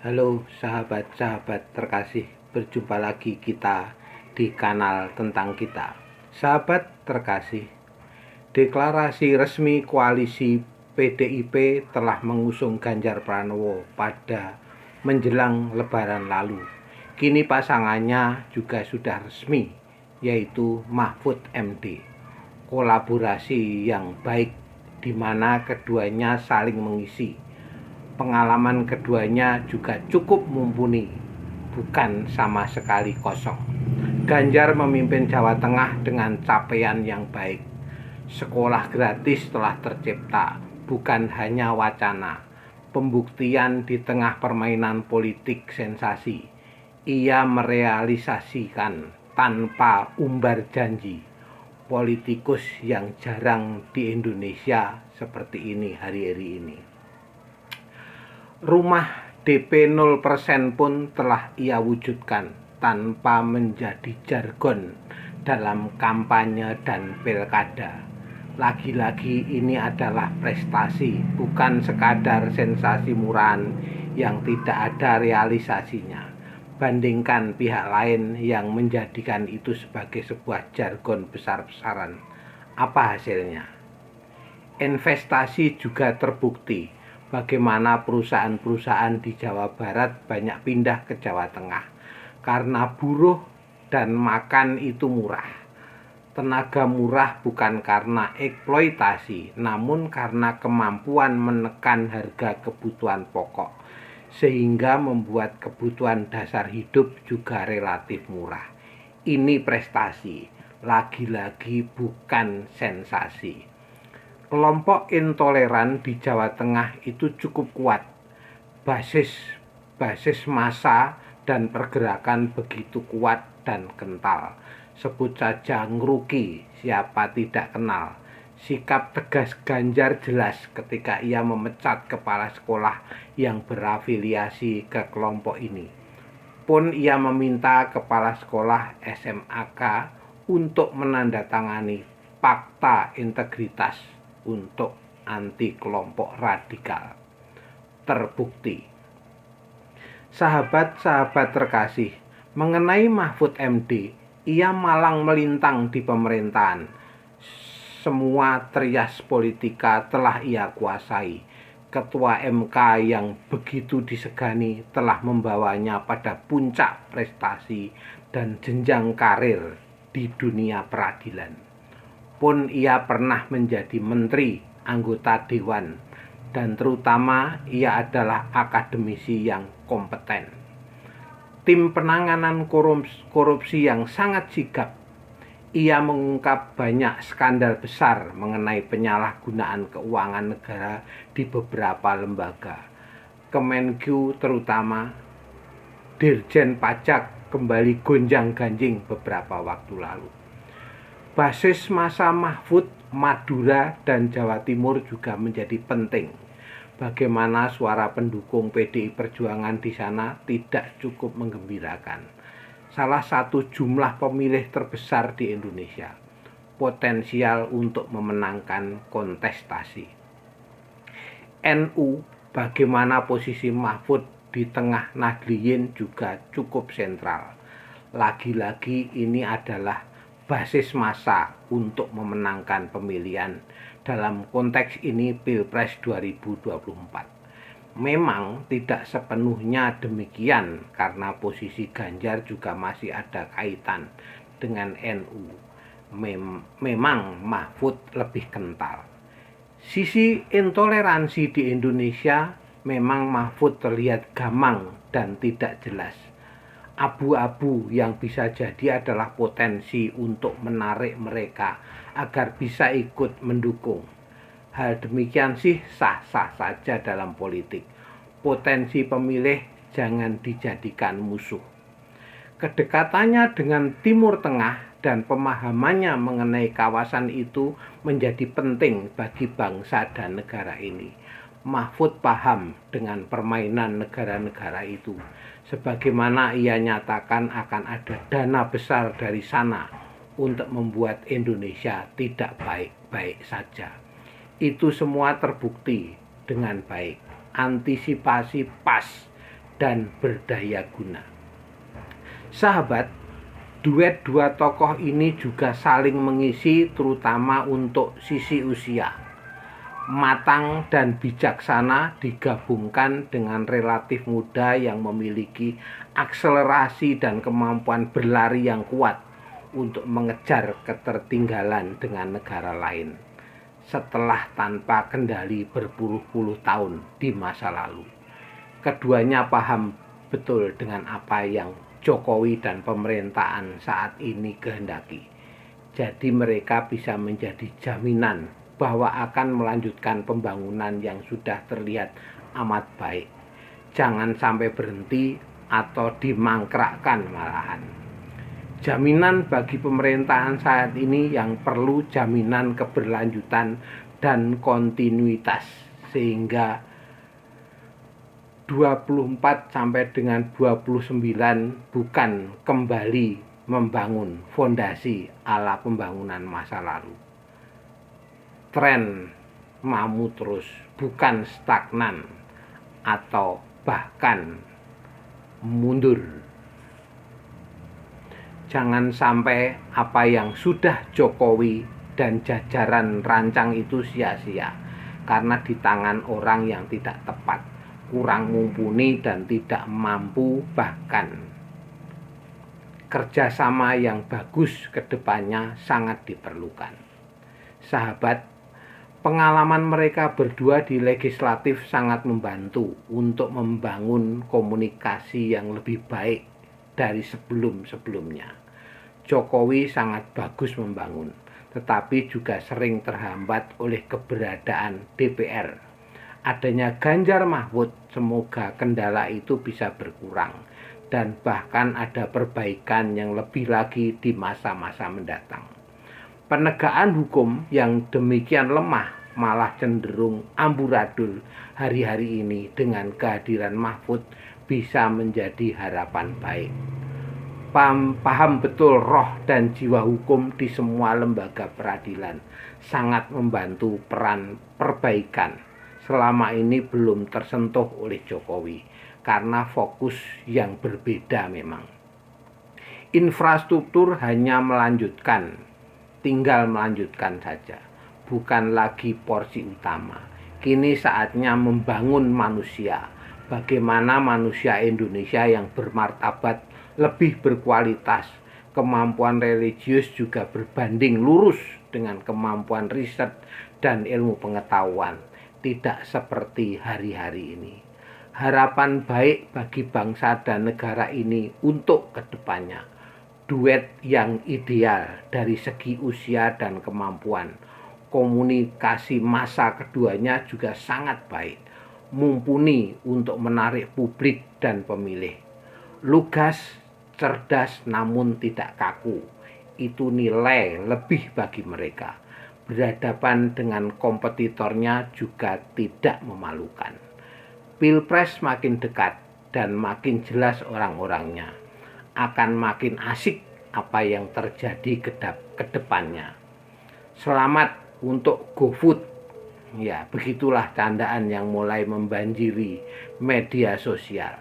Halo sahabat-sahabat terkasih, berjumpa lagi kita di kanal Tentang Kita. Sahabat terkasih, deklarasi resmi koalisi PDIP telah mengusung Ganjar Pranowo pada menjelang Lebaran lalu. Kini pasangannya juga sudah resmi, yaitu Mahfud MD. Kolaborasi yang baik di mana keduanya saling mengisi. Pengalaman keduanya juga cukup mumpuni, bukan sama sekali kosong. Ganjar memimpin Jawa Tengah dengan capaian yang baik. Sekolah gratis telah tercipta, bukan hanya wacana. Pembuktian di tengah permainan politik sensasi. Ia merealisasikan tanpa umbar janji. Politikus yang jarang di Indonesia seperti ini hari-hari ini. Rumah DP 0% pun telah ia wujudkan tanpa menjadi jargon dalam kampanye dan pilkada. Lagi-lagi ini adalah prestasi, bukan sekadar sensasi murahan yang tidak ada realisasinya. Bandingkan pihak lain yang menjadikan itu sebagai sebuah jargon besar-besaran. Apa hasilnya? Investasi juga terbukti. Bagaimana perusahaan-perusahaan di Jawa Barat banyak pindah ke Jawa Tengah karena buruh dan makan itu murah. Tenaga murah bukan karena eksploitasi, namun karena kemampuan menekan harga kebutuhan pokok, sehingga membuat kebutuhan dasar hidup juga relatif murah. Ini prestasi, lagi-lagi bukan sensasi. Kelompok intoleran di Jawa Tengah itu cukup kuat. Basis massa dan pergerakan begitu kuat dan kental. Sebut saja Ngruki, siapa tidak kenal. Sikap tegas Ganjar jelas ketika ia memecat kepala sekolah yang berafiliasi ke kelompok ini. Pun ia meminta kepala sekolah SMAK untuk menandatangani fakta integritas untuk anti kelompok radikal. Terbukti. Sahabat-sahabat terkasih, mengenai Mahfud MD, ia malang melintang di pemerintahan. Semua trias politika telah ia kuasai. Ketua MK yang begitu disegani telah membawanya pada puncak prestasi dan jenjang karir di dunia peradilan. Pun ia pernah menjadi menteri, anggota dewan, dan terutama ia adalah akademisi yang kompeten. Tim penanganan korupsi yang sangat sigap. Ia mengungkap banyak skandal besar mengenai penyalahgunaan keuangan negara di beberapa lembaga. Kemenku terutama, Dirjen Pajak kembali gonjang-ganjing beberapa waktu lalu. Basis massa Mahfud, Madura, dan Jawa Timur juga menjadi penting. Bagaimana suara pendukung PDI Perjuangan di sana tidak cukup menggembirakan. Salah satu jumlah pemilih terbesar di Indonesia. Potensial untuk memenangkan kontestasi. NU, bagaimana posisi Mahfud di tengah Nahdliyin juga cukup sentral. Lagi-lagi ini adalah basis massa untuk memenangkan pemilihan dalam konteks ini Pilpres 2024. Memang tidak sepenuhnya demikian karena posisi Ganjar juga masih ada kaitan dengan NU. Memang Mahfud lebih kental. Sisi intoleransi di Indonesia memang Mahfud terlihat gamang dan tidak jelas. Abu-abu yang bisa jadi adalah potensi untuk menarik mereka agar bisa ikut mendukung. Hal demikian sih sah-sah saja dalam politik. Potensi pemilih jangan dijadikan musuh. Kedekatannya dengan Timur Tengah dan pemahamannya mengenai kawasan itu menjadi penting bagi bangsa dan negara ini. Mahfud paham dengan permainan negara-negara itu. Sebagaimana ia nyatakan akan ada dana besar dari sana untuk membuat Indonesia tidak baik-baik saja. Itu semua terbukti dengan baik. Antisipasi pas dan berdaya guna. Sahabat, duet dua tokoh ini juga saling mengisi, terutama untuk sisi usia. Matang dan bijaksana digabungkan dengan relatif muda yang memiliki akselerasi dan kemampuan berlari yang kuat untuk mengejar ketertinggalan dengan negara lain setelah tanpa kendali berpuluh-puluh tahun di masa lalu. Keduanya paham betul dengan apa yang Jokowi dan pemerintahan saat ini kehendaki. Jadi mereka bisa menjadi jaminan bahwa akan melanjutkan pembangunan yang sudah terlihat amat baik. Jangan sampai berhenti atau dimangkrakkan malahan. Jaminan bagi pemerintahan saat ini yang perlu jaminan keberlanjutan dan kontinuitas, sehingga 24 sampai dengan 29 bukan kembali membangun fondasi ala pembangunan masa lalu. Tren mamu terus, bukan stagnan atau bahkan mundur. Jangan sampai apa yang sudah Jokowi dan jajaran rancang itu sia-sia karena di tangan orang yang tidak tepat, kurang mumpuni dan tidak mampu. Bahkan kerjasama yang bagus ke depannya sangat diperlukan. Sahabat, pengalaman mereka berdua di legislatif sangat membantu untuk membangun komunikasi yang lebih baik dari sebelum-sebelumnya. Jokowi sangat bagus membangun, tetapi juga sering terhambat oleh keberadaan DPR. Adanya Ganjar Mahfud, semoga kendala itu bisa berkurang dan bahkan ada perbaikan yang lebih lagi di masa-masa mendatang. Penegakan hukum yang demikian lemah malah cenderung amburadul hari-hari ini dengan kehadiran Mahfud bisa menjadi harapan baik. Paham betul roh dan jiwa hukum di semua lembaga peradilan sangat membantu peran perbaikan selama ini belum tersentuh oleh Jokowi karena fokus yang berbeda memang. Infrastruktur hanya melanjutkan, tinggal melanjutkan saja, bukan lagi porsi utama. Kini saatnya membangun manusia. Bagaimana manusia Indonesia yang bermartabat, lebih berkualitas, kemampuan religius juga berbanding lurus dengan kemampuan riset dan ilmu pengetahuan, tidak seperti hari-hari ini. Harapan baik bagi bangsa dan negara ini untuk kedepannya. Duet yang ideal dari segi usia dan kemampuan. Komunikasi masa keduanya juga sangat baik, mumpuni untuk menarik publik dan pemilih. Lugas, cerdas namun tidak kaku, itu nilai lebih bagi mereka. Berhadapan dengan kompetitornya juga tidak memalukan. Pilpres makin dekat dan makin jelas orang-orangnya. Akan makin asik apa yang terjadi ke depannya. Selamat untuk GoFood. Ya, begitulah candaan yang mulai membanjiri media sosial.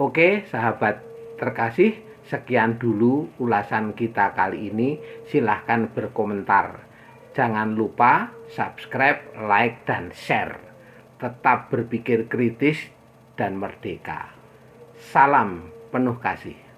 Oke, sahabat terkasih, sekian dulu ulasan kita kali ini. Silahkan berkomentar. Jangan lupa subscribe, like, dan share. Tetap berpikir kritis dan merdeka. Salam penuh kasih.